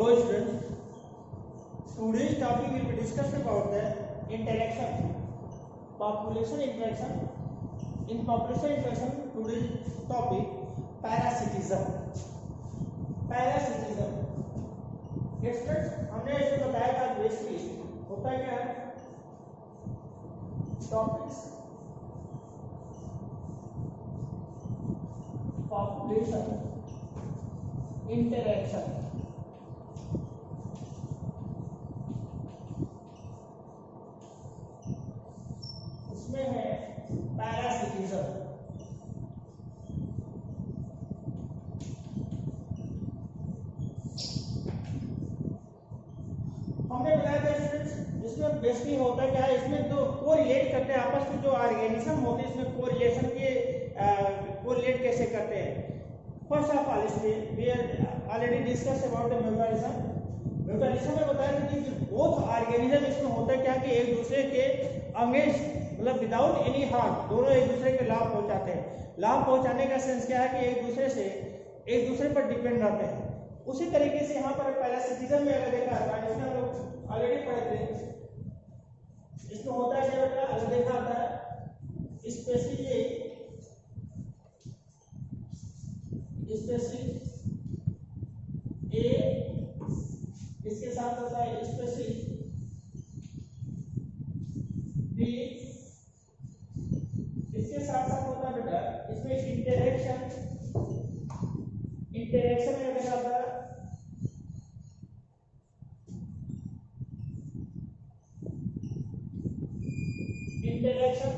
Hello students, today's topic will be discussed about the interaction, population interaction. In population interaction, today's topic parasitism. Parasitism. Students, हमने इसमें बताया था basically होता क्या है टॉपिक्स population interaction. इसमें है पैरासिटिज्म. हमने बताया था स्टूडेंट्स इसमें बेसिकली होता क्या है, इसमें जो कोरिलेट करते हैं आपस में, जो ऑर्गेनिज्म होते हैं इसमें कोरिलेशन के कोरिलेट कैसे करते हैं. फर्स्ट ऑफ ऑल इसमें we already discuss about the mutualism. Mutualism में बताया था कि बोथ ऑर्गेनिज्म इसमें होता क्या कि एक दूसरे के अगेंस्ट मतलब विदाउट एनी हार्म दोनों एक दूसरे के लाभ पहुंचाते हैं. लाभ पहुंचाने का सेंस क्या है कि एक दूसरे पर डिपेंड रहते हैं. उसी तरीके से यहाँ पर पैरासिटिज्म में अगर देखा था, इसमें हम लोग ऑलरेडी पढ़े थे, इसमें होता है क्या बेटा, अगर देखा था स्पेसिफिक ए, इसके साथ होता है स्पेसिफिक बी, इसके साथ साथ होता है बेटा इसमें इंटरेक्शन में देखा था इंटरेक्शन.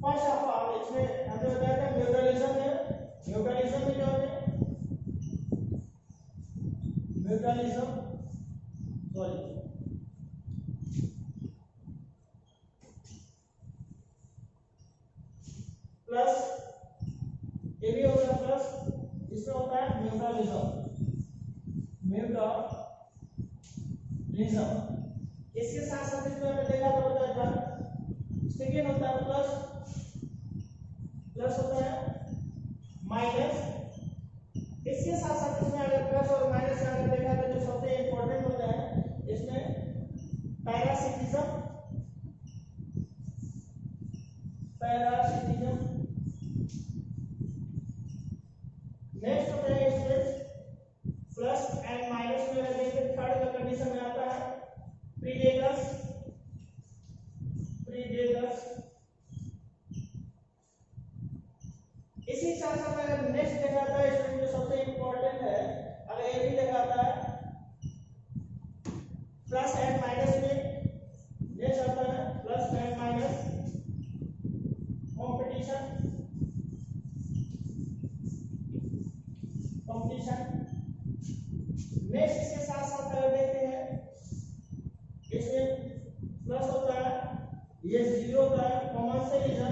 फर्स्ट ऑफ ऑल इसमें हमने बताया था म्यूटलिज्म है. म्यूटलिज्म में क्या होता है, म्यूटलिज्म प्लस ये भी होगा प्लस, इसमें होता है म्यूटलिज्म. इसके साथ साथ इसमें हमने देखा तो बताया था सेकेंड होता है प्लस होता है माइनस. इसके साथ साथ इसमें अगर प्लस और माइनस का अगर देखा तो जो सबसे इंपॉर्टेंट होता है इसमें पैरासिटिज्म. नेक्स्ट होता है इसमें प्लस एंड माइनस में अगर देखते थर्ड का कंडीशन में आता है प्रीडेटर्स. इसी साथ साथ अगर नेक्स्ट दिखाता है इसमें जो सबसे इंपॉर्टेंट है, अगर ये भी दिखाता है प्लस एंड माइनस में, नेक्स्ट आता है plus and minus competition. Next इसके साथ साथ अगर देखते हैं इसमें प्लस होता है, ये जीरो होता है कॉमर्शियलिज्म.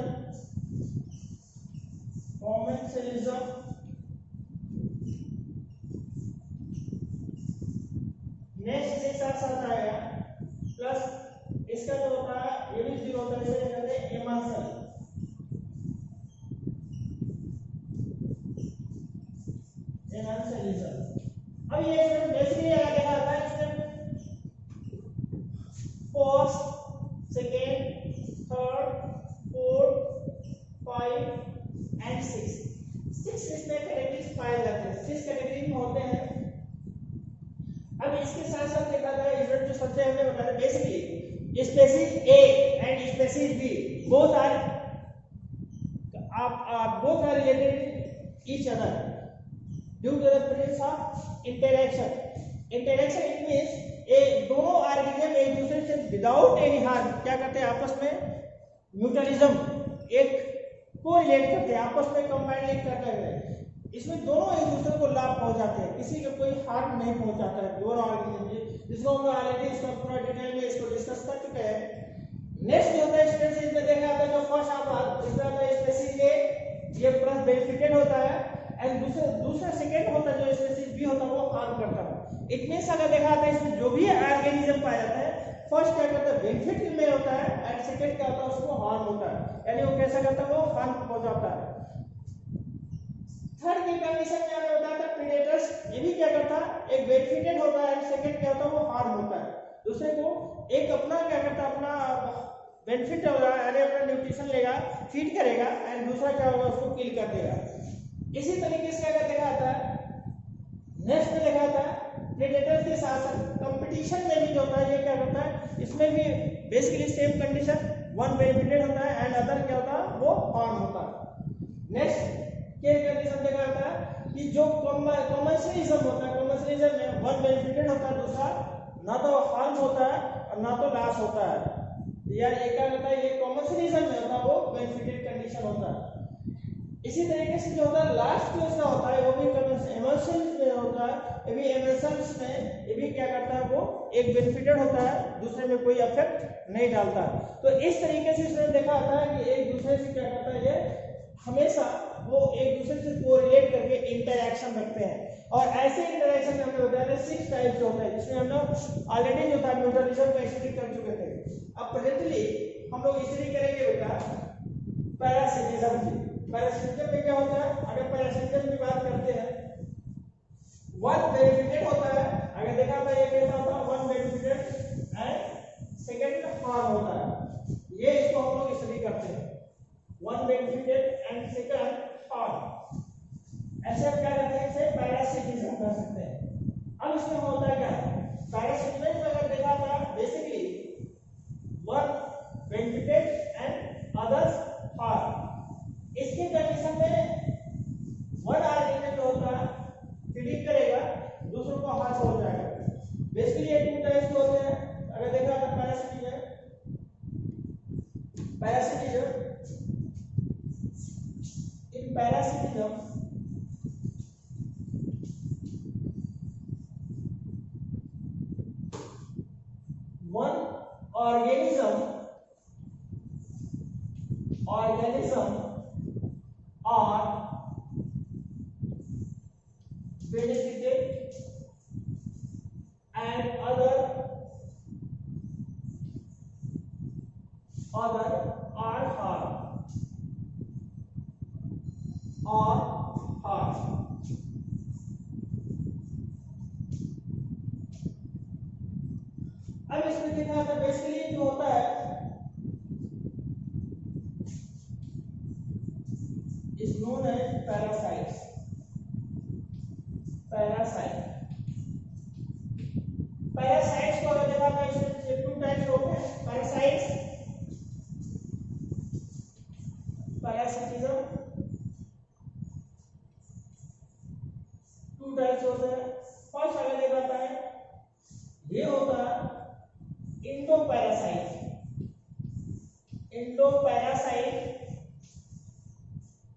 नेक्स्ट इसके साथ साथ आएगा प्लस, इसका जो होता है ये भी जीरो होता है, इसे कहते हैं एमांसल. अब ये बेसिकली अगर देखा जाता है इसमें first, second, third, fourth, 5 and 6 इसमें कैटेगरीज पाए जाते हैं. 6 कैटेगरी में होते हैं. अब इसके साथ साथ देखा जाए रिजल्ट जो सबसे हमने बताया basically species A and species B both are related each other due to the presence of interaction. Interaction it means a दोनों ऑर्गेनिज्म एक दूसरे से विदाउट एनी हार्म क्या करते हैं आपस में, म्यूटलिज्म एक कोरिलेट करते हैं आपस में, कंबाइन करते हैं. इसमें दोनों एक दूसरे को लाभ पहुंचाते हैं, किसी को कोई हार्म नहीं पहुंचाता है दोनों ऑर्गेनिज्म, जिसको हम ऑलरेडी इसका पूरा डिटेल में इसको डिस्कस कर चुके हैं. नेक्स्ट जो होता है स्पेसीज में देखा जाता है जो फर्स्ट ऑफ ऑल इसमें आता है स्पेसीज ए, ये प्लस बेनिफिटेड होता है, एंड दूसरा सेकंड होता है जो स्पेसीज बी होता है वो हार्म करता है. इट मींस अगर देखा जाता है इसमें जो भी ऑर्गेनिज्म पाया जाता है फर्स्ट क्या करता है बेनिफिट में होता है, एंड सेकंड क्या होता है उसको हार्म होता है, यानी वो कैसा करता है वो हार्म पहुंचाता है. थर्ड की कंडीशन में हमने बताया था प्रीडेटर्स, ये भी क्या करता है, एक बेनिफिटेड होता है, सेकंड क्या होता है वो हार्म होता है दूसरे को, एक अपना क्या करता है अपना बेनिफिट होगा यानी अपना न्यूट्रिशन लेगा फीड करेगा एंड दूसरा क्या होगा उसको किल कर देगा। इसी तरीके से अगर देखा जाता है नेक्स्ट में देखा जाता है प्रेडेटर्स के साथ साथ कंपटीशन में भी जो होता है ये क्या करता है, इसमें भी basically same condition, one benefited होता है एंड अदर क्या होता है वो हार्म होता है। नेक्स्ट के कंडीशन देखा जाता है कि जो कमर्शियलिज्म होता है, कमर्शियलिज्म में वन बेनिफिटेड होता है दूसरा ना तो हार्म होता है और ना तो लॉस होता है, यार एक क्या होता है ये कमर्शियलिज्म में होता है वो बेनिफिटेड कंडीशन होता है। इसी तरीके से जो होता है लास्ट जो इसका होता है वो भी इमर्शंस में होता है, ये भी इमर्शंस में ये भी क्या करता है वो एक बेनिफिटेड होता है दूसरे में कोई इफेक्ट नहीं डालता। तो इस तरीके से इसमें देखा जाता है कि एक दूसरे से क्या करता है ये हमेशा वो एक दूसरे से कोरिलेट करके इंटरैक्शन रखते हैं और ऐसे इंटरैक्शन में हमने बताया था 6 टाइप्स होते हैं जिसमें हम लोग ऑलरेडी जो था म्यूचुअलिज्म का स्टडी कर चुके थे। अब प्रेजेंटली हम लोग स्टडी करेंगे बेटा पैरासिटिज्म की। पैरासिटिज्म में क्या होता है, अगर पैरासिटिज्म की बात करते हैं वन बेनिफिटेड होता है, अगर देखा था ये कैसा होता है one benefited and second harm होता है, ये इसको हम लोग स्टडी करते हैं one benefited and second harm, ऐसे हम क्या करते हैं इसे पैरासिटिज्म कर सकते हैं। अब इसमें होता है क्या, पैरासिटिज्म में अगर देखा था basically one benefited and others harm, इसके कंडीशन में वन आर्टिकल जो होता है फीडिंग करेगा दूसरों को हार्म हो जाएगा। बेसिकली ये टू टाइप्स होते हैं, अगर देखा था parasitism in parasitism one organism are benefited and other are harmed or harmed। अब इसमें देखा था बेसिकली जो होता है is known as parasites। Parasites को अगर देखा था इसमें टू टाइप्स होते हैं पैरासिटिज्म टू टाइप्स होते हैं। फर्स्ट अगर देखा था ये होता है इंडोपैरासाइट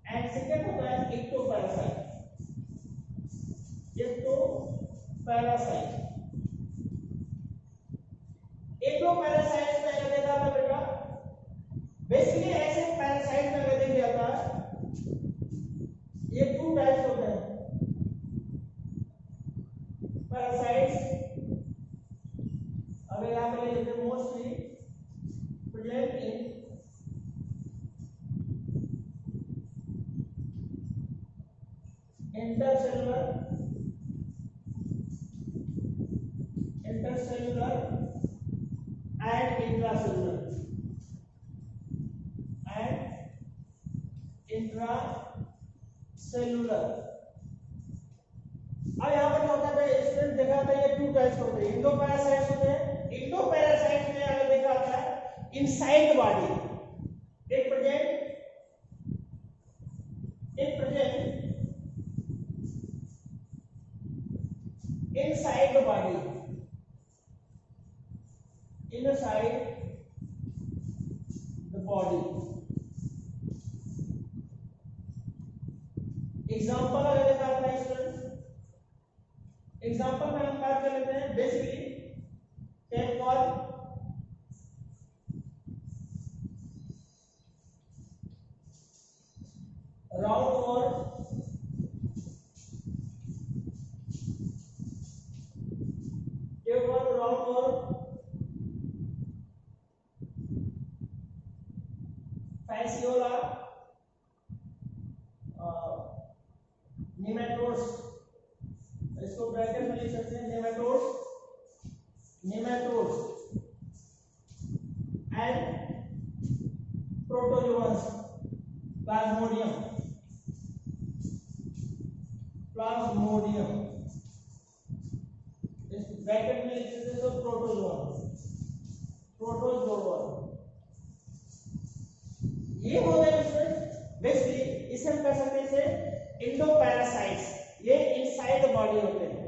एंड सेकंड होता है एक्टोपैरासाइट। एक्टोपैरासाइट में अगर देखा था बेटा बेसिकली ऐसे पैरासाइट में अगर देखा जाता है ये टू टाइप्स होते हैं पैरासाइट्स। अगर यहाँ पे लेते हैं mostly present in intercellular and intracellular अब यहाँ पर क्या होता है इसमें देखा था ये टू टाइप्स होते हैं इंडोपैरासाइट्स होते हैं। इंडोपैरासाइट्स में अगर देखा था इनसाइड बॉडी एक present inside the body inside the body। Example अगर देखा था स्टूडेंट, एग्जांपल में हम बात कर लेते हैं बेसिकली टेक फॉर राउंड और fasciola रिप्रोडक्टिव में लिख सकते हैं नेमाटोड्स एंड प्रोटोजोअन्स, प्लाज्मोडियम इस ब्रैकेट में लिख सकते हैं तो प्रोटोजोआ ये हो गए स्टूडेंट बेसिकली। इसे हम कह सकते हैं इसे इंडोपैरासाइट्स, ये इनसाइड द बॉडी होते हैं,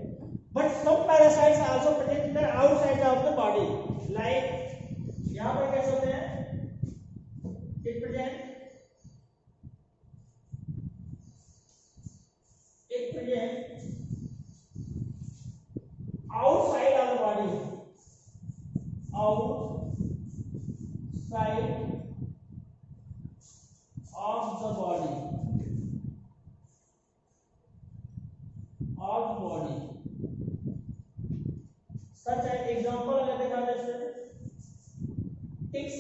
but some parasites also present in the outside of the body, like यहां पर कैसे होते हैं, it present outside of the body, outside of the body, such an example अगर देखा जाए ticks,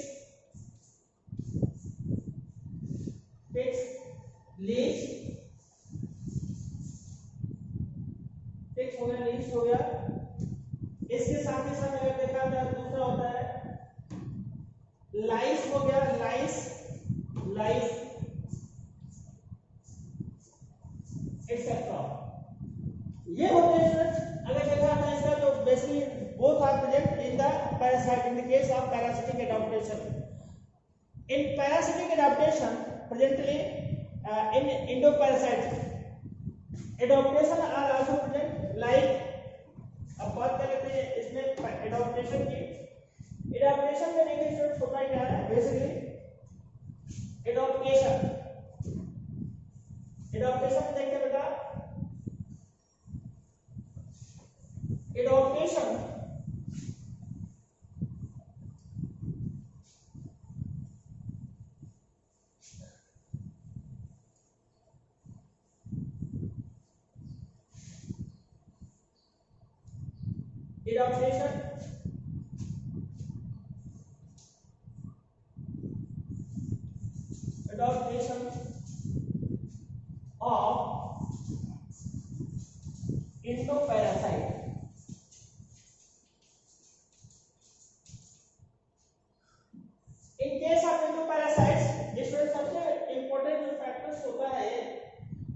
leech, ticks हो गया, leech हो गया। इसके साथ ही साथ अगर देखा जाए दूसरा होता है लाइस हो गया, लाइस एक्सेट्रा, ये होते हैं अगर देखा जाए इसका तो basically both are present in the parasite in the case of parasitic adaptation. In parasitic adaptation presently in endoparasite adaptation are also present, like अब बात कर लेते हैं इसमें एडाप्टेशन की। एडाप्टेशन में देखिए स्टूडेंट होता क्या है बेसिकली, एडाप्टेशन देखते बेटा, adaptation of endoparasite। In case of endoparasites, इसमें सबसे इंपॉर्टेंट जो फैक्टर्स होता है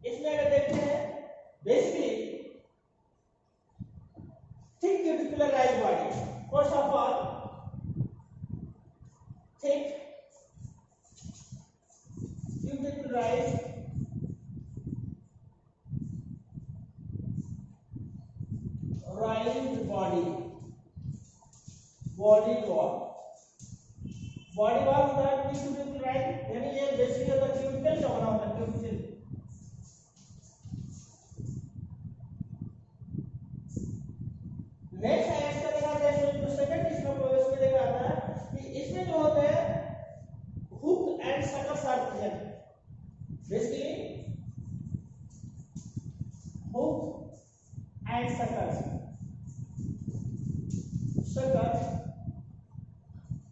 इसमें अगर देखते हैं basically thick cuticularized body, first of all thick cuticularized body wall होता है क्यूटिकुलराइज्ड, यानी ये बेसिकली होता है क्यूटिकल का बना होता है, क्यूटिकल। नेक्स्ट है इसका देखा जाए जो सेकंड इसमें देखा आता है कि इसमें जो होता है hook and suckers are present, basically hook and suckers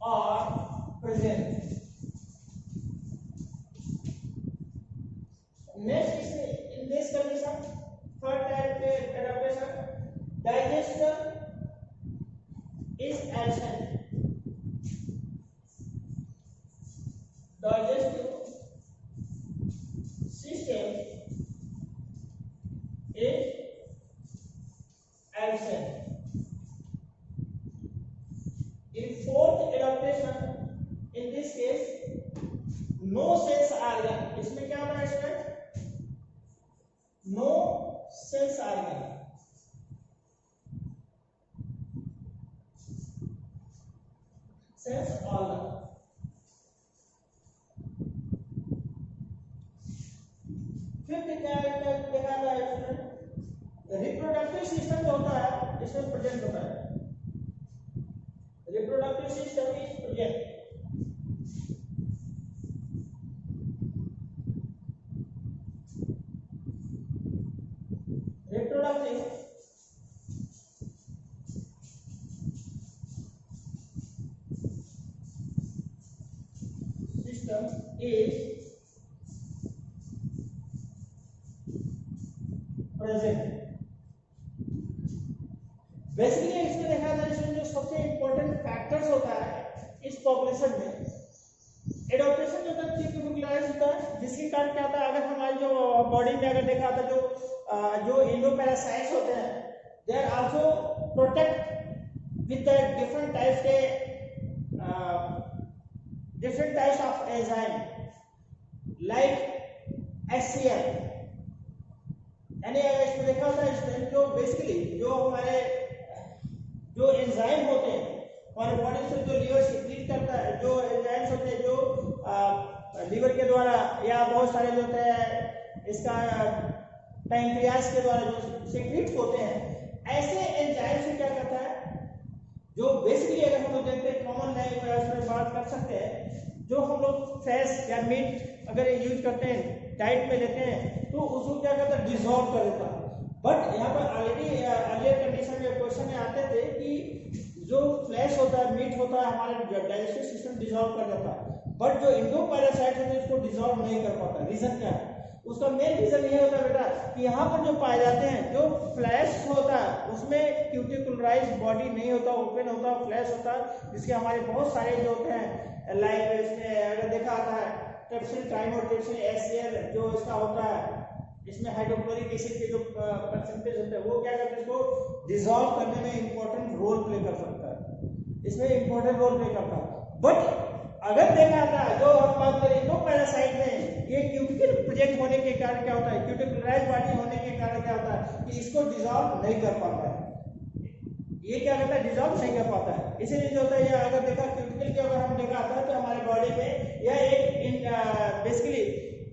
are present। Next is in this condition, third type adaptation, digestion is absent, digestive system is absent। In fourth adaptation, in this case no sense organ, इसमें क्या होता है student, no sense organ, sense organ। Fifth क्या देखा जाए student, reproductive system जो होता है इसमें प्रेजेंट होता है, reproductive system is present। Reproductive system is present। Basically इसमें देखा था, इसमें जो सबसे इम्पोर्टेंट फैक्टर्स होता है इस पॉपुलेशन में, एडॉप्टेशन जो होता है थिक ट्यूबरकुलोसिस होता है, जिसके कारण क्या होता है, अगर हमारी जो बॉडी में अगर देखा था जो एंडोपैरासाइट्स होते हैं, they are also protect with the different types of enzyme like HCl, यानी इसमें देखा होता है इसमें जो बेसिकली जो हमारे जो एंजाइम होते हैं हमारे बॉडी से, जो लीवर सीक्रेट करता है, जो एंजाइम्स होते हैं जो लीवर के द्वारा या बहुत सारे जो होते हैं इसका पैंक्रियास के द्वारा जो सीक्रेट होते हैं, ऐसे एंजाइम से क्या करता है, जो बेसिकली अगर हम लोग देखते हैं कॉमन लैंग्वेज में बात कर सकते हैं, जो हम लोग फ्रेश या मीट अगर यूज करते हैं डाइट में लेते हैं तो उसको क्या करता है, डिसॉल्व कर देता है। बट यहाँ पर ऑलरेडी अर्लियर कंडीशन में क्वेश्चन में आते थे कि जो फ्लैश होता है, मीट होता है, हमारे डाइजेस्टिव सिस्टम डिसॉल्व कर देता है, बट जो एंडोपैरासाइट होते हैं उसको डिसॉल्व नहीं कर पाता। रीजन क्या है? उसका मेन रीजन ये होता है बेटा कि यहाँ पर जो पाए जाते हैं, जो फ्लैश होता है उसमें क्यूटिकुलराइज्ड बॉडी नहीं होता, ओपन होता है, फ्लैश होता है, जिसके हमारे बहुत सारे जो होते हैं लाइक इसमें अगर देखा आता है ट्रिप्सिन, ट्राइमोट्रिप्सिन, HCl जो इसका होता है, इसमें हाइड्रोक्लोरिक एसिड के जो परसेंटेज होते हैं वो क्या करते हैं, इसको डिसॉल्व करने में इंपॉर्टेंट रोल प्ले कर सकता है, इसमें इंपॉर्टेंट रोल प्ले करता है। बट अगर देखा था जो हम बात करें एंडोपैरासाइट में, ये क्यूटिकल प्रेजेंट होने के कारण क्या होता है, क्यूटिकुलराइज्ड बॉडी होने के कारण क्या होता है कि इसको डिसॉल्व नहीं कर पाता है, ये क्या करता है, डिसॉल्व नहीं कर पाता है। इसीलिए जो होता है, ये अगर देखा क्यूटिकल के अगर हम देखा था तो हमारे बॉडी में यह एक बेसिकली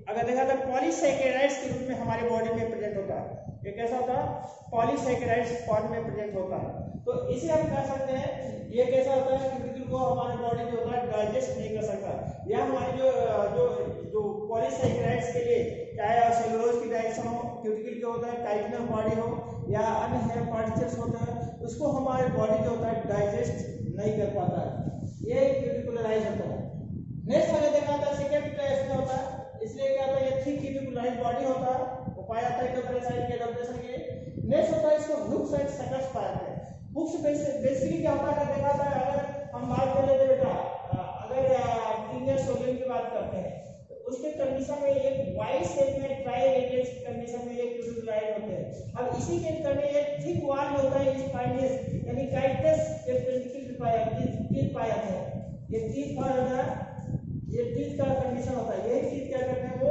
अगर देखा था पॉलीसैकेराइड्स के रूप में हमारे बॉडी में प्रेजेंट होता है। ये कैसा होता है, पॉलीसैकेराइड्स फॉर्म में प्रेजेंट होता है। तो इसे हम कह सकते हैं ये कैसा होता है, क्यूटिकल को हमारे बॉडी जो होता है डाइजेस्ट नहीं कर सकता, या हमारी जो जो जो पॉलीसैकेराइड्स के लिए चाहे सेलुलोज की डाइजेशन हो, क्यूटिकल के होता है काइटिनल बॉडी हो या अन्य हेयर पार्टिकल्स होते हैं, उसको हमारे बॉडी जो होता है डाइजेस्ट नहीं कर पाता है, ये क्यूटिकुलराइज होता है। नेक्स्ट वाले देखा था सेकंड टेस्ट में होता है, इसलिए क्या होता है, ये थिक क्यूटिकुलराइज बॉडी होता है, वो पाया जाता है एंडोपैरासाइट के एडॉप्टेशन के लिए। नेक्स्ट होता है इसको हुक्स एंड सकर्स पाया जाता है। हुक्स बेसिकली क्या होता है, देखा था अगर हम बात कर लेते बेटा, अगर फीमेल सोलिन की बात करते हैं तो उसके कंडीशन में एक वाई शेप में ट्राई रेडियस कंडीशन में एक क्यूटिकुलराइज होते हैं। अब इसी के अंदर में एक थिक वॉल जो होता है स्पाइनस यानी काइटस के पेंटिकल पाया जाता है, ये टीथ का होता है, ये टीथ का कंडीशन होता है। ये टीथ क्या करते हैं, वो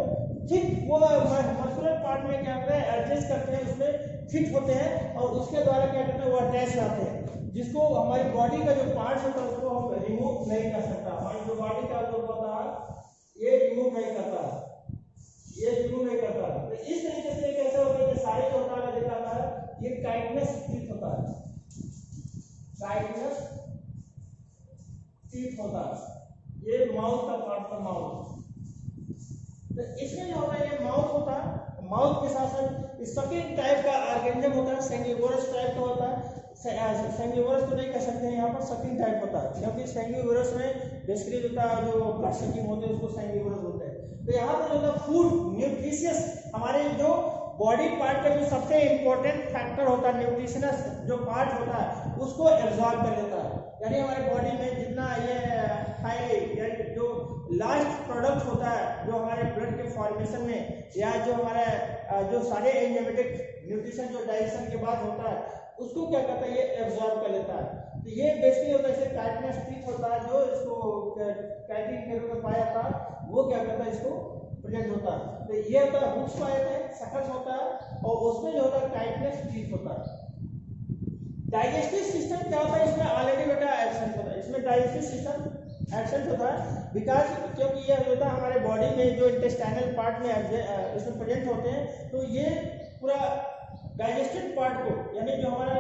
थिक वो मस्कुलर पार्ट में क्या करते हैं, एडजस्ट करते हैं, उसमें फिट होते हैं और उसके द्वारा क्या करते हैं, वो अटैच रहते हैं, जिसको हमारी बॉडी का जो पार्ट होता है उसको हम रिमूव नहीं कर सकता। हमारी जो बॉडी का जो होता है ये रिमूव नहीं करता, ये रिमूव नहीं करता। तो इस तरीके से कैसे होता है, सारे जो होता है देखा था, ये काइटनस टीथ होता है, काइटनस टीथ होता है, ये माउथ का पार्ट था, माउथ। तो इसमें जो होता है ये माउथ होता है, माउथ के साथ साथ सकिंग टाइप का ऑर्गेनिज्म होता है, सैंगिवोरस टाइप का होता है। सैंगिवोरस तो नहीं कह सकते हैं यहाँ पर, सकिंग टाइप होता है, क्योंकि सैंगिवोरस में बेसिकली जो ब्लड सकिंग होते हैं उसको सैंगिवोरस बोलते हैं। तो यहाँ पर जो होता है फूड न्यूट्रिशियस, हमारे जो बॉडी पार्ट का जो सबसे इंपॉर्टेंट फैक्टर होता है, न्यूट्रिशनस जो पार्ट होता है उसको एब्जॉर्ब कर लेता है, यानी हमारे बॉडी में जितना ये हाई जो लास्ट प्रोडक्ट होता है जो हमारे ब्लड के फॉर्मेशन में या जो हमारा जो सारे एंजाइमेटिक न्यूट्रिशन जो डाइजेशन के बाद होता है उसको क्या करता है, ये एब्जॉर्ब कर लेता है। तो ये बेसिकली होता है, जैसे काइटिनस टीथ होता है जो इसको काइटिन के रूप में पाया जाता है, वो क्या करता है, इसको प्रेजेंट होता है। तो ये होता है हुक्स पाया जाता है, सकस होता है और उसमें जो होता है काइटिनस टीथ होता है। डाइजेस्टिव सिस्टम क्या होता है, इसमें ऑलरेडी बेटा एब्सेंट होता है, इसमें डाइजेस्टिव सिस्टम एब्सेंट होता है बिकॉज क्योंकि ये होता है हमारे बॉडी में जो इंटेस्टाइनल पार्ट में इसमें प्रेजेंट होते हैं, तो ये पूरा डाइजेस्टिव पार्ट को यानी जो हमारा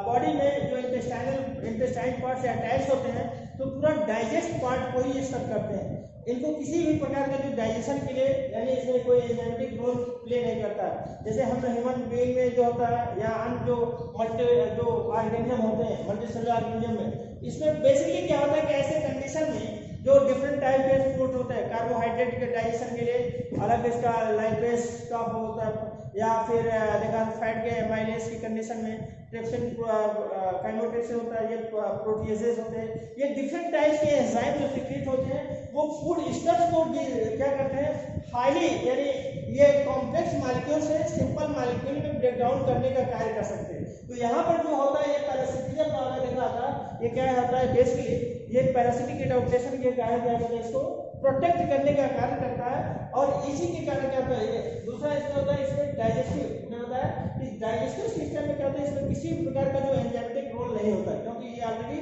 बॉडी में जो इंटेस्टाइन पार्ट से अटैच होते हैं तो पूरा डाइजेस्ट पार्ट को ही ये सब करते हैं। इनको किसी भी प्रकार के जो डाइजेशन के लिए यानी इसमें कोई एंजाइमेटिक रोल प्ले नहीं करता है। जैसे हम ह्यूमन बीइंग में जो होता है या अन्य जो ऑर्गेनिज्म होते हैं मल्टीसेलुलर ऑर्गेनिज्म में, इसमें बेसिकली क्या होता है कि ऐसे कंडीशन में जो डिफरेंट टाइप के फूड होते हैं, कार्बोहाइड्रेट के डाइजेशन के लिए अलग इसका लाइपेज का होता है या फिर देखा फैट के एमाइलेज की कंडीशन में ट्रिप्सिन काइमोट्रिप्सिन होता है, ये प्रोटीएजेस होते हैं, ये डिफरेंट टाइप्स के एंजाइम जो सीक्रेट होते हैं वो फूड स्टफ्स को क्या करते हैं, हाईली यानी ये कॉम्प्लेक्स मॉलिक्यूल से सिंपल मॉलिक्यूल में ब्रेक डाउन करने का कार्य कर सकते हैं। तो यहाँ पर जो होता है ये पैरासिटिज्म आपने देखा था, ये क्या होता है बेसिकली ये पैरासिटिक एडाप्टेशन के कारण क्या करता है, इसको प्रोटेक्ट करने का कार्य करता है। और इसी के कारण क्या होता है, दूसरा इसमें होता है इसमें डाइजेस्टिव में होता है कि डाइजेस्टिव सिस्टम में क्या होता है, इसमें किसी प्रकार का जो एंजाइमेटिक रोल नहीं होता क्योंकि ये ऑलरेडी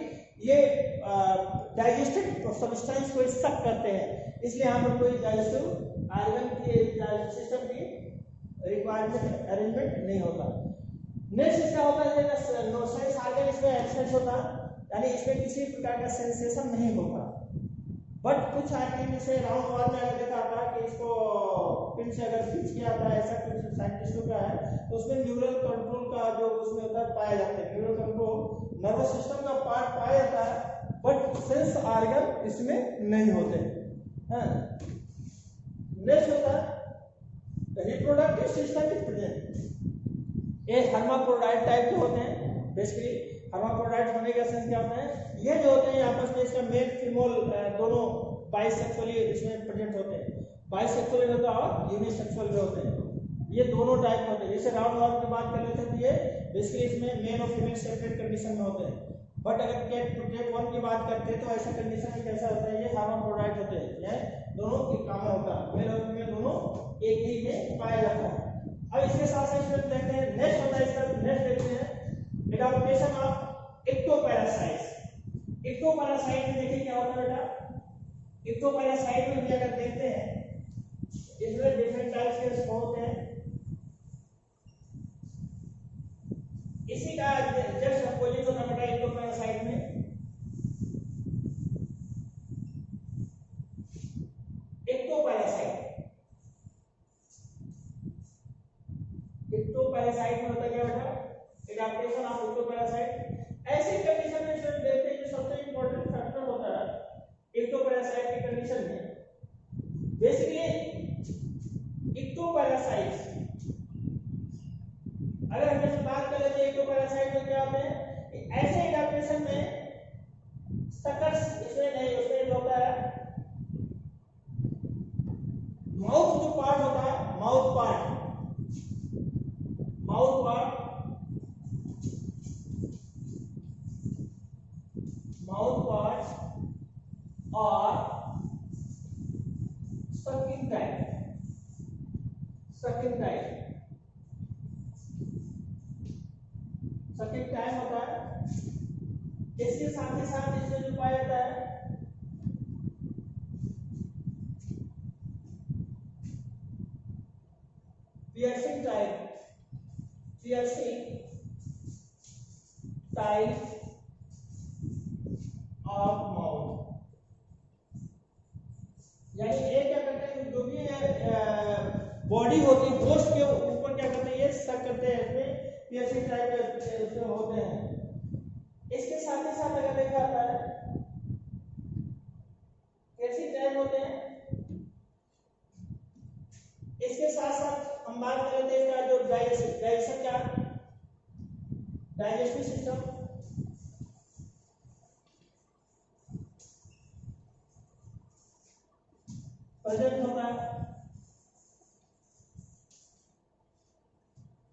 ये डाइजेस्टिव सब्सटेंस को सक करते हैं, इसलिए यहाँ पर कोई डाइजेस्टिव ऑर्गन के सिस्टम की रिक्वायरमेंट अरेंजमेंट नहीं होता। नेक्स्ट इसका होता है नो सेंस ऑर्गन, इसमें एब्सेंस होता यानी इसमें किसी प्रकार का सेंसेशन नहीं होता। बट कुछ आर्टिकल जैसे राउंड वॉल में देखा था कि इसको पिन से अगर फिक्स किया था, ऐसा कुछ साइंटिस्टों का है, तो उसमें न्यूरल कंट्रोल का जो उसमें होता है पाया जाता है, न्यूरल कंट्रोल नर्वस सिस्टम का पार्ट पाया जाता है, बट सेंस ऑर्गन इसमें नहीं होते हैं। नेक्स्ट होता है रिप्रोडक्टिव सिस्टम इज प्रेजेंट, ये हर्माफ्रोडाइट टाइप के होते हैं। बेसिकली हर्माफ्रोडाइट होने का सेंस क्या होता है, ये जो होते हैं आपस में इसका मेल फीमेल दोनों बाइसेक्सुअली इसमें प्रेजेंट होते हैं, बाइसेक्सुअल होता है और यूनिसेक्सुअल भी होते हैं, ये दोनों टाइप होते हैं। जैसे राउंड वॉल की बात कर लेते हैं तो ये बेसिकली इसमें मेल और फीमेल सेपरेट कंडीशन में होते हैं। बट अगर टाइप 1 की बात करते हैं तो ऐसा कंडीशन में कैसा होता है, ये हर्माफ्रोडाइट होते हैं, ये दोनों एक काम होता है, मेल और फीमेल दोनों एक ही में पाया जाता है। अब इसके साथ साथ इसमें देखते हैं नेक्स्ट होता है, इसका नेक्स्ट देखते हैं एडाप्टेशन ऑफ एक्टोपैरासाइट्स। एक्टोपैरासाइट में देखिए क्या होता है बेटा, एक्टोपैरासाइट में भी अगर देखते हैं इसमें डिफरेंट टाइप्स के होते हैं। इसी का जस्ट अपोजिट होता है बेटा एक्टोपैरासाइट में, एक्टोपैरासाइट में होता क्या बेटा, एडाप्टेशन ऑफ एक्टोपैरासाइट। ऐसे कंडीशन में जो देखते हैं जो सबसे इंपॉर्टेंट फैक्टर होता है एक्टोपैरासाइट की कंडीशन में, बेसिकली एक्टोपैरासाइट्स अगर हम जैसे बात कर लेते हैं एक्टोपैरासाइट में क्या होते हैं, ऐसे एडाप्टेशन में सकर्स इसमें नहीं, उसमें होता है माउथ जो पार्ट होता है, माउथ पार्ट और सकिंग टाइम होता है। इसके साथ ही साथ इसमें जो पाया जाता है पियर्सिंग टाइप ऑफ माउथ, यानी ये क्या करते हैं, जो भी बॉडी होती है गोश्त के ऊपर क्या करते हैं, ये सक करते हैं, इसमें पियर्सिंग टाइप इसमें होते हैं। इसके साथ ही साथ अगर देखा जाता है पियर्सिंग टाइप होते हैं। इसके साथ साथ हम बात कर लेते हैं इसका जो डाइजेशन का डाइजेस्टिव सिस्टम, प्रेजेंट होता है।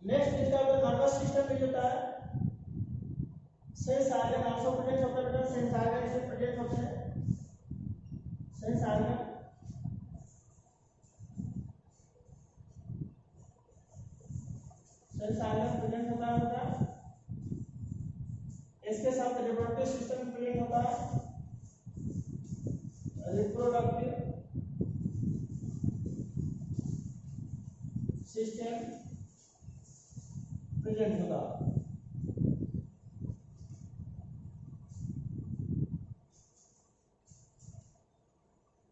नेक्स्ट इसका जो नर्वस सिस्टम में होता है, सेंस ऑर्गन आल्सो प्रेजेंट होता है बेटा, सेंस ऑर्गन इसमें प्रेजेंट होते हैं, सेंस ऑर्गन प्रेजेंट होता है बेटा। इसके साथ रिप्रोडक्टिव सिस्टम प्रेजेंट होता है, रिप्रोडक्टिव सिस्टम प्रेजेंट होता है।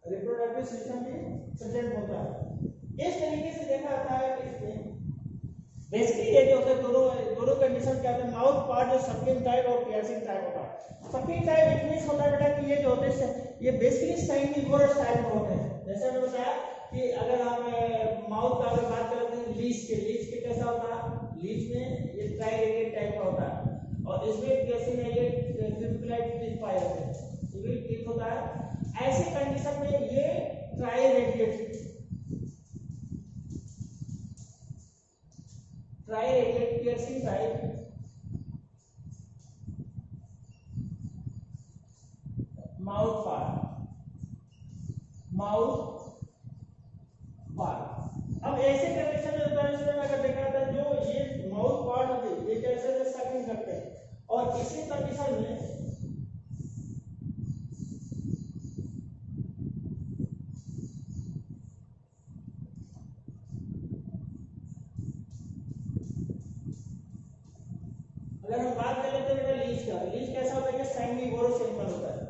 रिप्रोडक्टिव सिस्टम भी प्रेजेंट होता है। इस तरीके से देखा जाता है कि इसमें बेसिकली ये जो होता है दोनों कंडीशन क्या होता है, माउथ पार्ट जो सकिंग टाइप और पियर्सिंग टाइप होता है। सकिंग टाइप इट मींस होता है बेटा कि ये जो होते हैं ये बेसिकली साइनिवोरस टाइप में होते हैं। जैसे मैंने बताया कि अगर हम माउथ का अगर बात करते हैं लीच के कैसा होता है, लीच में ये ट्राइरेडिएट टाइप का होता है और इसमें कैसे में ये ट्रिप्लाइट टीथ पाया जाता है, ट्रिप्लाइट टीथ होता है। ऐसे कंडीशन में ये ट्राइरेडिएट पियर्सिंग टाइप माउथ पार्ट। अब ऐसे कंडीशन में होता है, इसमें अगर देखा था जो ये माउथ पार्ट होते हैं ये कैसे सकिंग करते हैं और इसी कंडीशन में अगर हम बात कर लेते हैं बेटा लीच का, लीच कैसा होता है कि सैंग्विवोरस एनिमल होता है।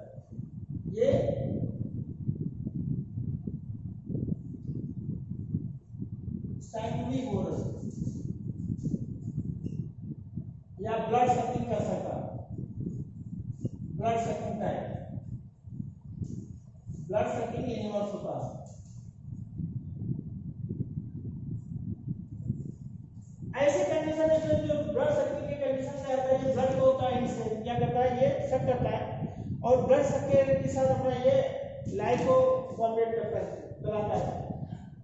ये सैंग्विवोरस या ब्लड सकिंग कर सकता, blood sucking type, blood sucking animals होता है। ऐसे कंडीशन में जो ब्लड सकिंग के कंडीशन में आता है, ये ब्लड को होता है इनसे क्या करता है, ये सक करता है और ब्लड सक के साथ अपना ये लाइफ को फॉर्मेट करता है, चलाता है।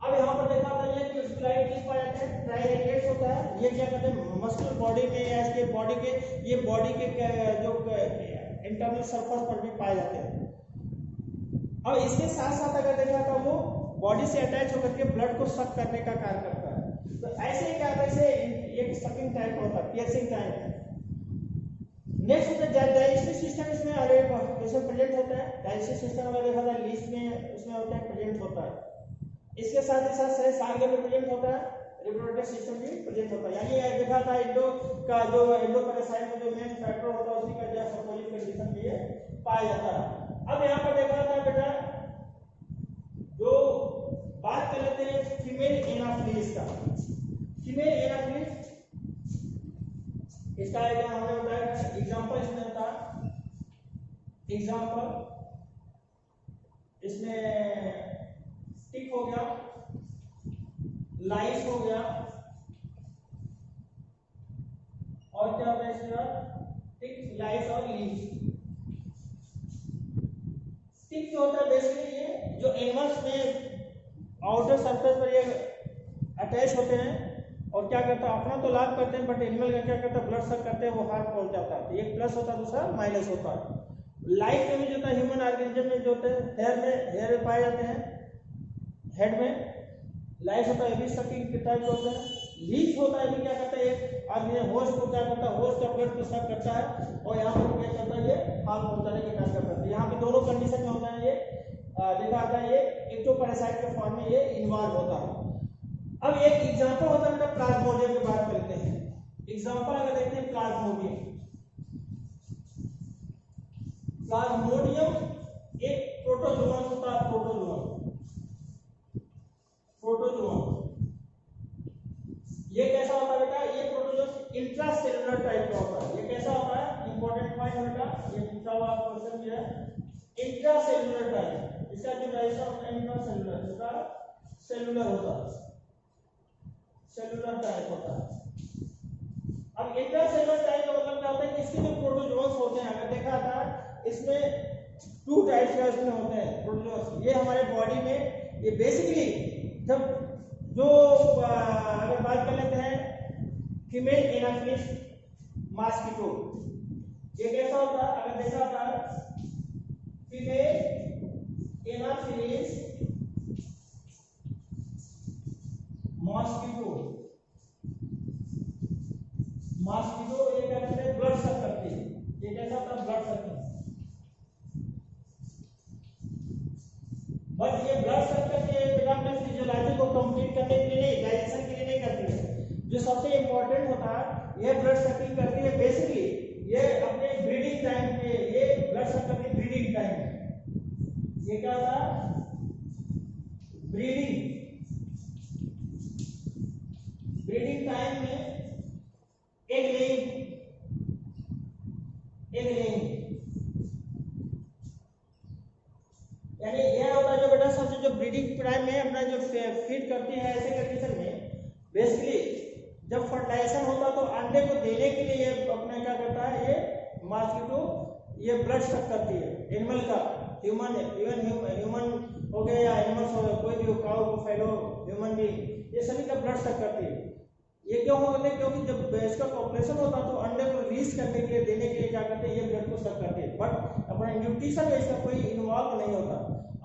अब यहाँ पर देखा था ये कि स्प्लाइट किस पाया जाता है, ट्राइरेडिएट होता है। ये क्या करते हैं मस्कुलर बॉडी में या इसके बॉडी के ये बॉडी के जो इंटरनल सरफेस पर भी पाए जाते हैं। अब इसके साथ साथ अगर देखा था वो बॉडी से अटैच होकर के ब्लड को सक करने का कार्य करता है। तो ऐसे क्या होता है, इसे एक सकिंग टाइप होता है, पियर्सिंग टाइप। नेक्स्ट होता है डाइजेस्टिव सिस्टम, इसमें इसमें प्रेजेंट होता है। डाइजेस्टिव सिस्टम अगर देखा था लीच में उसमें होता है प्रेजेंट होता है। इसके साथ ही साथ सांगे में प्रेजेंट होता है, रिप्रोडक्टिव सिस्टम भी प्रेजेंट होता है। यानी देखा था इंडो का जो एंडोपैरासाइट में जो मेन फैक्टर होता है उसी का जो अपोजिट कंडीशन में ये पाया जाता है। अब यहाँ पर देखा था बेटा जो बात कर लेते हैं फीमेल एनाफिलिस का। फीमेल एनाफिलिस इसका हमें बताया एग्जांपल इसमें होता है, एग्जांपल इसमें टिक हो गया, लाइस हो गया और क्या होता है इसके बाद टिक, लाइस और लीच। टिक जो होता है बेसिकली ये जो एनिमल्स में आउटर सरफेस पर ये अटैच होते हैं और क्या करता है अपना तो लाभ करते हैं बट एनिमल का क्या करता है ब्लड सक करते हैं, वो हार्ट पहुंच जाता है। एक प्लस होता है दूसरा माइनस होता है। लाइफ में भी जो होता है ह्यूमन ऑर्गेनिज्म में जो होते हैं हेयर में पाए जाते हैं, हेड में लाइफ होता है, ये भी सकिंग के टाइप होते हैं। लीच होता है भी क्या करता है एक आदमी होस्ट को क्या करता है, होस्ट का ब्लड को सक करता है और यहाँ पर क्या करता है ये हार्ट पहुंचाने के कार्य करता है। यहाँ पे दोनों कंडीशन में होता है, ये देखा आता है ये एक्टोपैरासाइट के फॉर्म में ये इन्वॉल्व होता है। अब एक एग्जांपल होता है मतलब प्लाज्मोडियम की बात करते हैं। एग्जांपल अगर देखते हैं प्लाज्मोडियम, प्लाज्मोडियम एक प्रोटोजोआ होता है, प्रोटोजोआ ये कैसा होता है बेटा, ये प्रोटोजोआ इंट्रासेलुलर टाइप का होता है। ये कैसा होता है, इंपॉर्टेंट पॉइंट है बेटा, ये पूछा हुआ क्वेश्चन भी है। इंट्रासेलुलर टाइप, इसका जो डायरेक्शन होता है इंट्रासेलुलर, इसका सेलुलर होता है, सेलुलर टाइप होता है। अब इंट्रासेलुलर टाइप का मतलब क्या होता है कि इसके जो प्रोटोजोन्स होते हैं, अगर देखा था इसमें 2 टाइप्स के इसमें होते हैं प्रोटोजोन्स। ये हमारे बॉडी में ये बेसिकली जब जो अगर बात कर लेते हैं फीमेल एनाफिलिस मॉस्किटो, ये कैसा होता है, अगर देखा था फीमेल एनाफिलिस मॉस्किटो, मॉस्किटो ये क्या करते हैं ब्लड सक करते हैं। ये कैसा होता है ब्लड सकिंग, बट ये ब्लड सक करके बेटा अपने फिजियोलॉजी को कंप्लीट करने के लिए नहीं, डाइजेशन के लिए नहीं करती है। जो सबसे इंपॉर्टेंट होता है ये ब्लड सकिंग करती है बेसिकली ये अपने ब्रीडिंग टाइम पे, ये ब्लड सक करती है ब्रीडिंग टाइम में। ये क्या होता है ब्रीडिंग टाइम में एग लेइंग यानी यह होता है जो बेटा सबसे जो ब्रीडिंग टाइम में अपना जो फीड करती है। ऐसे कंडीशन में बेसिकली जब फर्टिलाइजेशन होता है तो अंडे को देने के लिए ये अपने क्या करता है, ये मॉस्किटो ये ब्लड सक करती है एनिमल का, ह्यूमन, इवन ह्यूमन हो गया या एनिमल्स हो गए, कोई भी हो, काऊ को फैलो, ह्यूमन भी, ये सभी का ब्लड सक करती है। ये क्यों होता है? क्योंकि जब इसका पॉपुलेशन होता है तो अंडे को रिलीज करने के लिए, देने के लिए क्या करते हैं, ये ब्लड को सक करते हैं, बट अपना न्यूट्रिशन में इसका कोई इन्वॉल्व नहीं होता।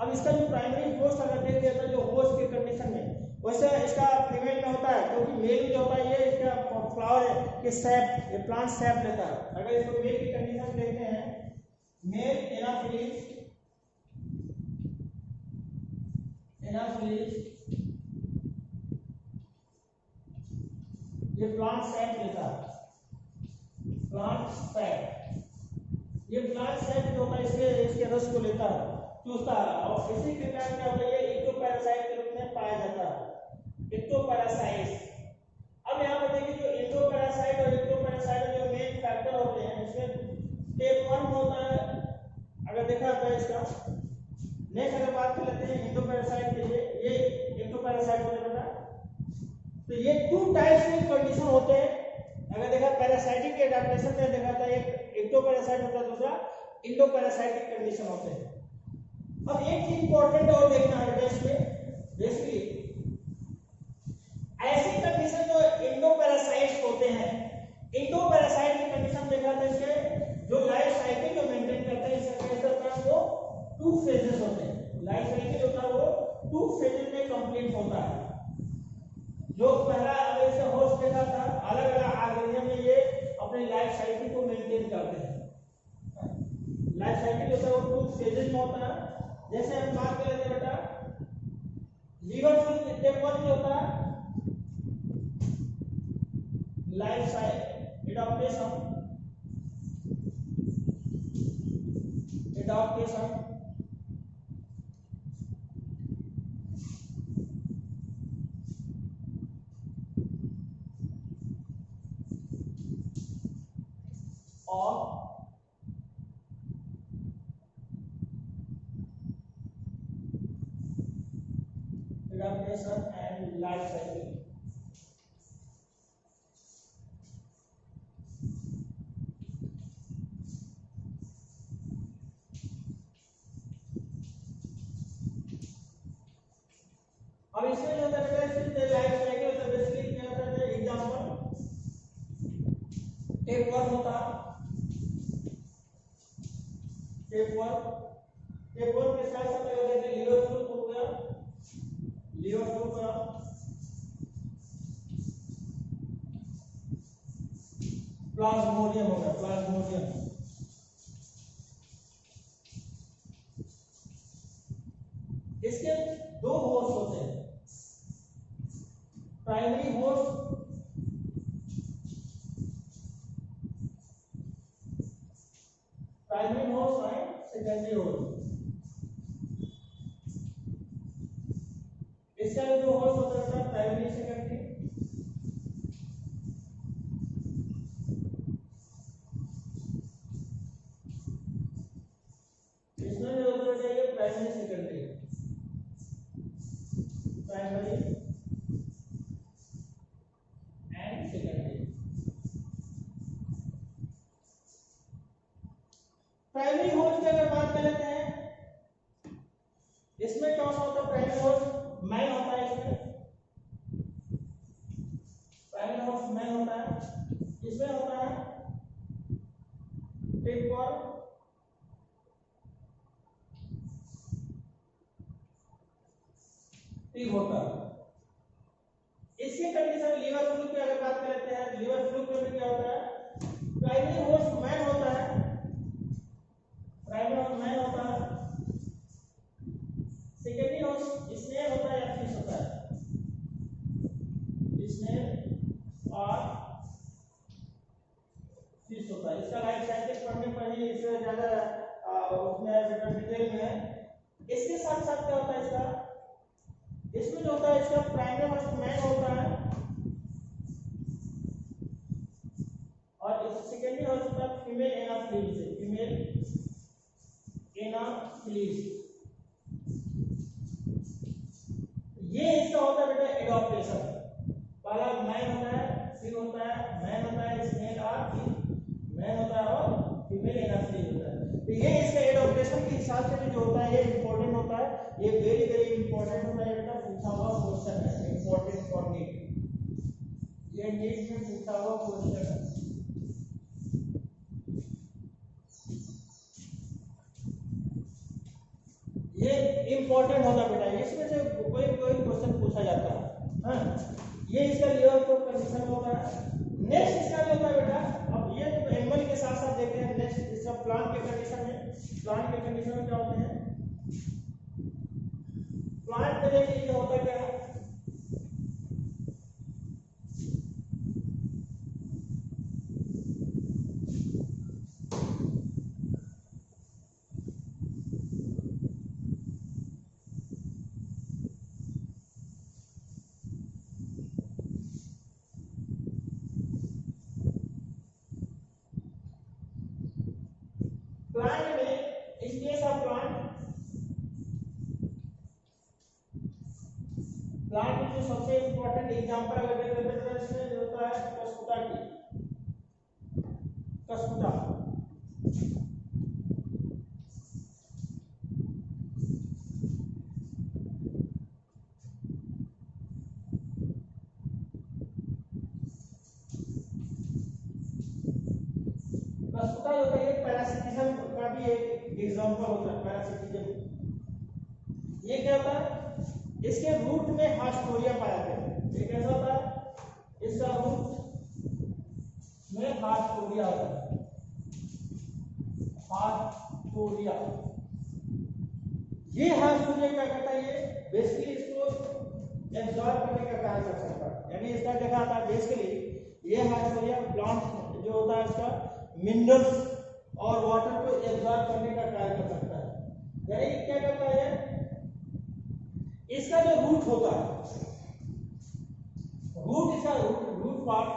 अब इसका जो प्राइमरी होस्ट अगर देख लिया था, जो होस्ट के कंडीशन में, वैसे इसका फीमेल में होता है, क्योंकि मेल जो होता है ये इसका फ्लावर के सैप, ये प्लांट सैप लेता है। अगर इसको मेल की कंडीशन देखते हैं, मेल एनाफिलिस ये प्लांट सैप लेता है, प्लांट सैप, ये प्लांट सैप जो होता है इसके रस को लेता है, चूसता है, और इसी के कारण क्या होता है, ये एक्टोपैरासाइट के रूप में पाया जाता है, एक्टोपैरासाइट्स। अब यहाँ पर देखिए जो एक्टोपैरासाइट और एक्टोपैरासाइट जो मेन फैक्टर होते हैं, इसमें टेप 1 होता है, अगर देखा जाता है इसका। नेक्स्ट अगर बात कर लेते हैं एंडोपैरासाइट के लिए, ये एक्टोपैरासाइट होता है बेटा। तो ये 2 टाइप्स के कंडीशन होते हैं। अगर देखा पैरासाइटिक एडाप्टेशन में देखा था, एक एक्टोपैरासाइट होता है, दूसरा एंडोपैरासाइटिक कंडीशन होते हैं। अब एक चीज इंपॉर्टेंट और देखना है इसमें, बेसिकली ऐसी कंडीशन जो एंडोपैरासाइट्स होते हैं, एंडोपैरासाइट की कंडीशन देखा था, इसके जो लाइफ साइकिल जो मेंटेन करते हैं, इसका कैसा होता है, वो 2 फेजेस होते हैं। लाइफ साइकिल होता है वो 2 फेजेस में कंप्लीट होता है। जो पहला अगर इसका होस्ट देखा था, अलग अलग ऑर्गेनिज्म में ये अपने लाइफ साइकिल को मेंटेन करते हैं। लाइफ साइकिल होता है वो 2 फेजेस में होता है। जैसे हम बात कर लेते हैं बेटा, लीवर फ्लू स्टेप 1 में होता है life cycle adaptation of adaptation and life cycle. अब इसमें जो होता है बेटा, लाइफ साइकिल होता है, बेसिकली क्या होता है, एग्जांपल टेप 1 होता है, टेप 1 के साथ साथ अगर देखें लीवर फ्लू हो गया, लीवर फ्लू का प्लाज्मोडियम हो गया, प्लाज्मोडियम। इसके 2 होस्ट होते हैं, primary host and secondary host. इसका जो होस्ट होता है प्राइमरी सेकेंडरी। इसमें जो होता है primary secondary, primary and secondary. Primary host की अगर बात कर लेते हैं, इसमें कौन सा होता है, प्राइमरी होस्ट मैन होता है, इसमें प्राइमरी होस्ट मैन होता है। इसमें होता है टेप 1 होता है। इसकी कंडीशन लीवर फ्लू की अगर बात कर लेते हैं, लीवर फ्लू में क्या होता है, प्राइमरी होस्ट मैन होता है, प्राइमरी होस्ट मैन होता है, सेकेंडरी होस्ट स्नेल होता है या फिश होता है, स्नेल और फिश होता है। इसका लाइफ साइकिल पढ़ने पर ही इससे ज्यादा उसमें डिटेल में है। इसके साथ साथ क्या होता है, इसमें जो होता है, इसका प्राइमरी होस्ट मैन होता है और इस सेकेंडरी होस्ट होता है फीमेल एनाफिलिस, फीमेल एनाफिलिस। ये इसका होता है बेटा एडॉप्टेशन। पहला मैन होता है, हिसाब से भी जो होता है ये इंपॉर्टेंट होता है, ये वेरी वेरी इंपॉर्टेंट होता है, बेटा पूछा हुआ क्वेश्चन है, इंपॉर्टेंट फॉर नीट, ये नीट में पूछा हुआ क्वेश्चन है। ये इंपॉर्टेंट होता बेटा, इसमें से कोई कोई क्वेश्चन पूछा जाता है। हाँ, ये इसका लेवल को कंडीशन होता है। नेक्स्ट इसका जो होता है बेटा, अब ये तो एनिमल के साथ साथ देखते हैं, नेक्स्ट इसका प्लांट के कंडीशन में, प्लांट के कंडीशन में क्या होते हैं, प्लांट में देखिए क्या होता है, क्या प्लांट में, इस केस ऑफ प्लांट में जो सबसे इंपॉर्टेंट एग्जांपल अगर देखें तो इसमें जो होता है कस्कुटा की, कस्कुटा, कस्कुटा जो है एक पैरासिटिज्म का भी एक एग्जांपल होता है, पैरासिटिज्म। ये क्या होता है, इसके रूट में हास्टोरिया पाया गया है। ये कैसा होता है, इसका रूट में हास्टोरिया होता है, हास्टोरिया। ये हास्टोरिया क्या करता है, ये बेसिकली इसको एब्जॉर्ब करने का कार्य कर सकता है, यानी इसका देखा था बेसिकली ये हास्टोरिया प्लांट जो होता है इसका मिनरल्स और वाटर को एब्जॉर्ब करने का कार्य कर सकता है। यानी क्या करता है, इसका जो रूट होता है, रूट इसका रूट पार्ट,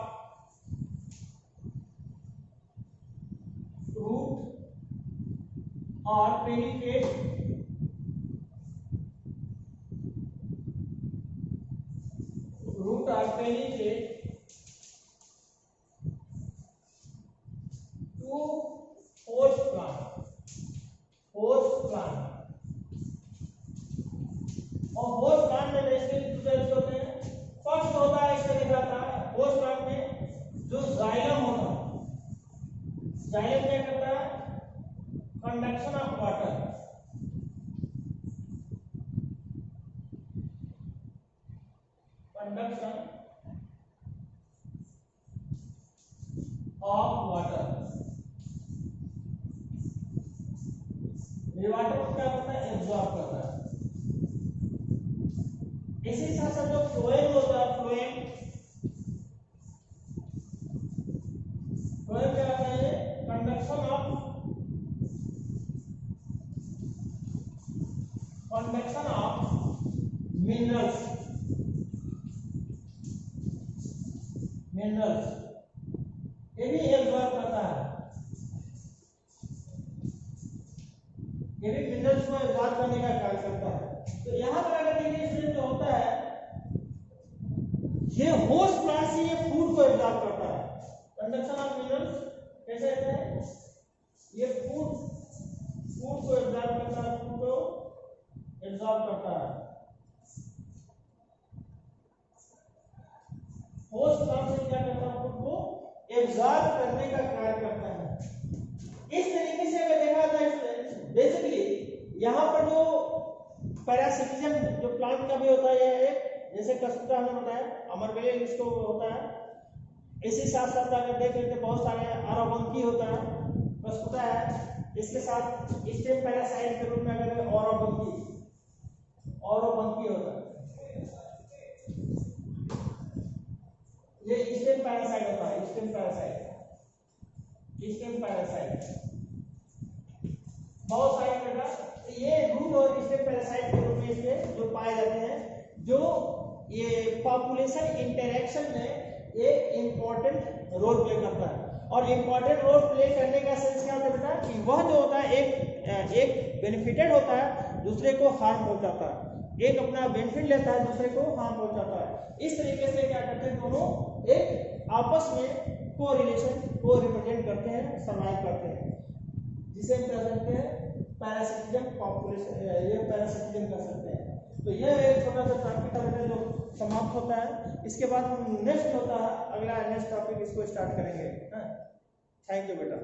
रूट और पेनिट्रेट, रूट और penetrate to host plant, host plant. और होस्ट प्लांट में बेसिकली दो टाइप्स होते हैं। फर्स्ट होता है, इसमें लिखा था होस्ट प्लांट में जो जाइलम होता है, जाइलम क्या करता है, conduction of water, conduction of water, ये वाटर को क्या करता है, एब्जॉर्ब करता है। इसी साथ साथ जो फ्लोएम होता है, फ्लोएम, फ्लोएम क्या होता है, कंडक्शन ऑफ मिनरल्स, मिनरल्स ये भी एब्जॉर्ब करता है, ये भी मिनरल्स को एब्जॉर्ब करने का कार्य करता है। तो यहां पर अगर देखिए इसमें जो होता है, ये होस्ट प्लांट से ये फूड को एब्जॉर्ब करता है। कंडक्शन ऑफ मिनरल्स कैसे होता है, ये फूड को एब्जॉर्ब करता है, फूड को एब्जॉर्ब करता है। होस्ट प्लांट से क्या करता है, फूड को एब्जॉर्ब करने का कार्य करता है। इस तरीके से अगर देखा जाए स्टूडेंट्स, बेसिकली यहाँ पर जो पैरासिटिज्म जो प्लांट का भी होता है, एक जैसे कस्कुटा हमने बताया, अमरबेल इसको होता है। इसी साथ साथ अगर देख लेते बहुत सारे आरोबंकी होता है, कस्कुटा है, इसके साथ स्टेम पैरासाइट के रूप में अगर औरोबंकी होता है, ये स्टेम पैरासाइट होता है, स्टेम पैरासाइट बहुत सारे बेटा, ये रूट और स्टेम पैरासाइट के रूप में इसके जो पाए जाते हैं, जो ये पॉपुलेशन इंटरेक्शन में एक इंपॉर्टेंट रोल प्ले करता है। और इंपॉर्टेंट रोल प्ले करने का सेंस क्या होता है बेटा, कि वह जो होता है एक बेनिफिटेड होता है, दूसरे को हार्म पहुंचाता है, एक अपना बेनिफिट लेता है, दूसरे को हार्म पहुंचाता है। इस तरीके से क्या करते हैं, दोनों एक आपस में को रिप्रेजेंट करते हैं, सर्वाइव करते हैं, जिसे हम कह सकते हैं पैरासिटिज्म पॉपुलेशन, ये पैरासिटिज्म कर सकते हैं। तो यह एक छोटा सा टॉपिक है जो समाप्त होता है। इसके बाद हम नेक्स्ट होता है अगला नेक्स्ट टॉपिक इसको स्टार्ट करेंगे। थैंक यू बेटा।